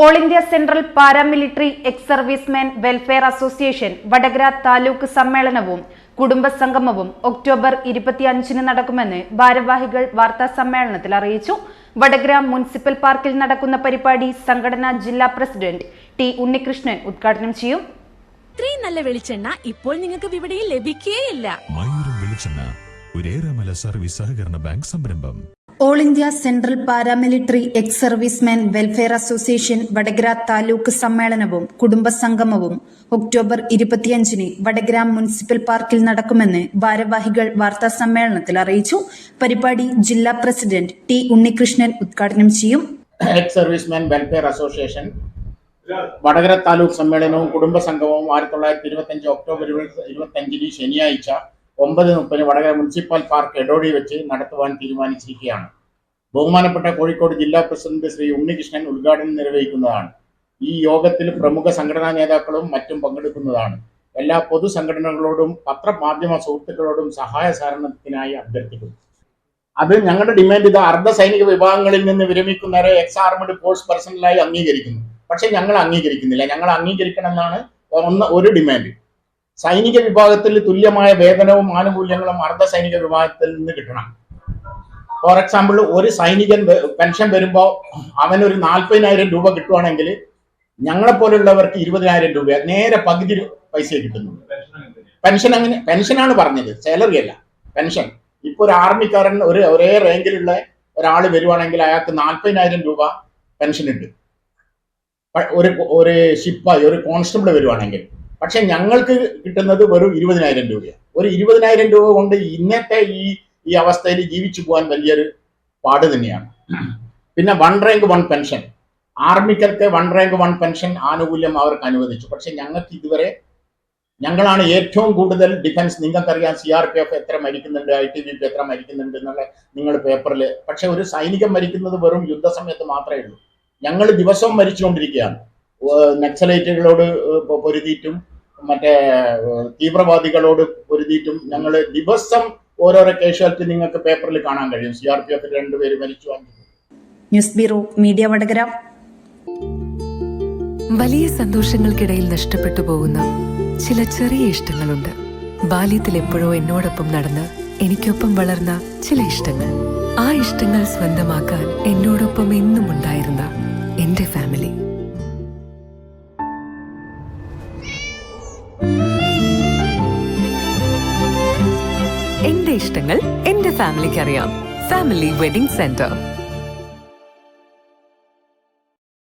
All India central paramilitary ex servicemen welfare association Vadakara taluk സമ്മേളനവും കുടുംബസംഗമവും October 25-ന് നടക്കുമെന്ന് ഭാരവാഹികൾ വാർത്താ സമ്മേളനത്തിൽ അറിയിച്ചു. വടകര മുനിസിപ്പൽ പാർക്കിൽ നടക്കുന്ന പരിപാടി സംഘടനാ ജില്ലാ പ്രസിഡന്റ് ടി ഉണ്ണികൃഷ്ണൻ ഉദ്ഘാടനം ചെയ്യും. ഇത്രയും നല്ല വെളിച്ചെണ്ണ ഇപ്പോൾ നിങ്ങൾക്ക് വിപണിയിൽ ലഭിക്കുകയില്ല. സർവീസ് സഹകരണ ബാങ്ക് സംരംഭം. All India central paramilitary ex servicemen welfare association Vadakara taluk സമ്മേളനവും കുടുംബസംഗമവും ഒക്ടോബർ 25-ന് വടകര മുനിസിപ്പൽ പാർക്കിൽ നടക്കുമെന്ന് ഭാരവാഹികൾ വാർത്താ സമ്മേളനത്തിൽ അറിയിച്ചു. പരിപാടി ജില്ലാ പ്രസിഡന്റ് ടി ഉണ്ണികൃഷ്ണൻ ഉദ്ഘാടനം ചെയ്യും. Ex servicemen welfare association Vadakara taluk സമ്മേളനവും കുടുംബസംഗമവും 1925 ഒക്ടോബർ 25-ന് ശനിയാഴ്ച 9:30 വടകര മുനിസിപ്പൽ പാർക്ക് എടോടി വെച്ച് നടത്തുവാൻ തീരുമാനിച്ചിരിക്കുകയാണ്. ബഹുമാനപ്പെട്ട കോഴിക്കോട് ജില്ലാ പ്രസിഡന്റ് ശ്രീ ഉണ്ണികൃഷ്ണൻ ഉദ്ഘാടനം നിർവഹിക്കുന്നതാണ്. ഈ യോഗത്തിൽ പ്രമുഖ സംഘടനാ നേതാക്കളും മറ്റും പങ്കെടുക്കുന്നതാണ്. എല്ലാ പൊതുസംഘടനകളോടും പത്രമാധ്യമ സുഹൃത്തുക്കളോടും സഹായ സഹകരണത്തിനായി അഭ്യർത്ഥിക്കുന്നു. അത് ഞങ്ങളുടെ ഡിമാൻഡ് ഇത് അർദ്ധ സൈനിക വിഭാഗങ്ങളിൽ നിന്ന് വിരമിക്കുന്നവരെ എക്സ് ആർമഡ് ഫോഴ്സ് പേഴ്സണലായി അംഗീകരിക്കുന്നു. പക്ഷെ ഞങ്ങൾ അംഗീകരിക്കുന്നില്ല. ഞങ്ങൾ അംഗീകരിക്കണം എന്നാണ് ഒരു ഡിമാൻഡ്. സൈനിക വിഭാഗത്തിൽ തുല്യമായ വേതനവും ആനുകൂല്യങ്ങളും അർദ്ധ സൈനിക വിഭാഗത്തിൽ നിന്ന് കിട്ടണം. ഫോർ എക്സാമ്പിൾ, ഒരു സൈനികൻ പെൻഷൻ വരുമ്പോൾ അവനൊരു 40,000 രൂപ കിട്ടുവാണെങ്കിൽ ഞങ്ങളെപ്പോലുള്ളവർക്ക് 20,000 രൂപ നേരെ പകുതി പൈസ കിട്ടുന്നു. പെൻഷനാണ് പറഞ്ഞത്, സാലറി അല്ല, പെൻഷൻ. ഇപ്പൊ ഒരു ആർമിക്കാരൻ ഒരേ റാങ്കിലുള്ള ഒരാൾ വരുവാണെങ്കിൽ അയാൾക്ക് 40,000 രൂപ പെൻഷൻ ഉണ്ട്. ഒരു ഷിപ്പായി ഒരു കോൺസ്റ്റബിൾ വരുവാണെങ്കിൽ. പക്ഷെ ഞങ്ങൾക്ക് കിട്ടുന്നത് വെറും 20,000 രൂപയാണ്. ഒരു 20,000 രൂപ കൊണ്ട് ഇന്നത്തെ ഈ അവസ്ഥയിൽ ജീവിച്ചു പോകാൻ വലിയൊരു പാട് തന്നെയാണ്. പിന്നെ 1 റാങ്ക് 1 പെൻഷൻ, ആർമിക്കർക്ക് 1 റാങ്ക് 1 പെൻഷൻ ആനുകൂല്യം അവർക്ക് അനുവദിച്ചു. പക്ഷെ ഞങ്ങൾക്ക് ഇതുവരെ, ഞങ്ങളാണ് ഏറ്റവും കൂടുതൽ ഡിഫൻസ്. നിങ്ങൾക്കറിയാം CRPF എത്ര മരിക്കുന്നുണ്ട്, ITBP എത്ര മരിക്കുന്നുണ്ട് എന്നുള്ള നിങ്ങൾ പേപ്പറിൽ. പക്ഷെ ഒരു സൈനികൻ മരിക്കുന്നത് വെറും യുദ്ധസമയത്ത് മാത്രമേ ഉള്ളൂ. ഞങ്ങൾ ദിവസവും മരിച്ചുകൊണ്ടിരിക്കുകയാണ്. നക്സലൈറ്റുകളോട് പൊരുതിയിട്ടും മറ്റേ തീവ്രവാദികളോട് പൊരുതിയിട്ടും ഞങ്ങൾ ദിവസം ഓരോരോ കാഷ്വാലിറ്റി നിങ്ങൾക്ക് പേപ്പറിൽ കാണാൻ കഴിയും. CRPF 2 പേര് മരിച്ചു. News bureau media Vadakara. വലിയ സന്തോഷങ്ങൾക്കിടയിൽ നഷ്ടപ്പെട്ടു പോകുന്ന ചില ചെറിയ ഇഷ്ടങ്ങളുണ്ട്. ബാല്യത്തിൽ എപ്പോഴോ എന്നോടൊപ്പം നടന്ന് എനിക്കൊപ്പം വളർന്ന ചില ഇഷ്ടങ്ങൾ. ആ ഇഷ്ടങ്ങൾ സ്വന്തമാക്കാൻ എന്നോടൊപ്പം എന്നും ഉണ്ടായിരുന്ന എന്റെ ഫാമിലി. എന്റെ ഇഷ്ടങ്ങൾ എന്റെ ഫാമിലിക്ക് അറിയാം. Family wedding centre.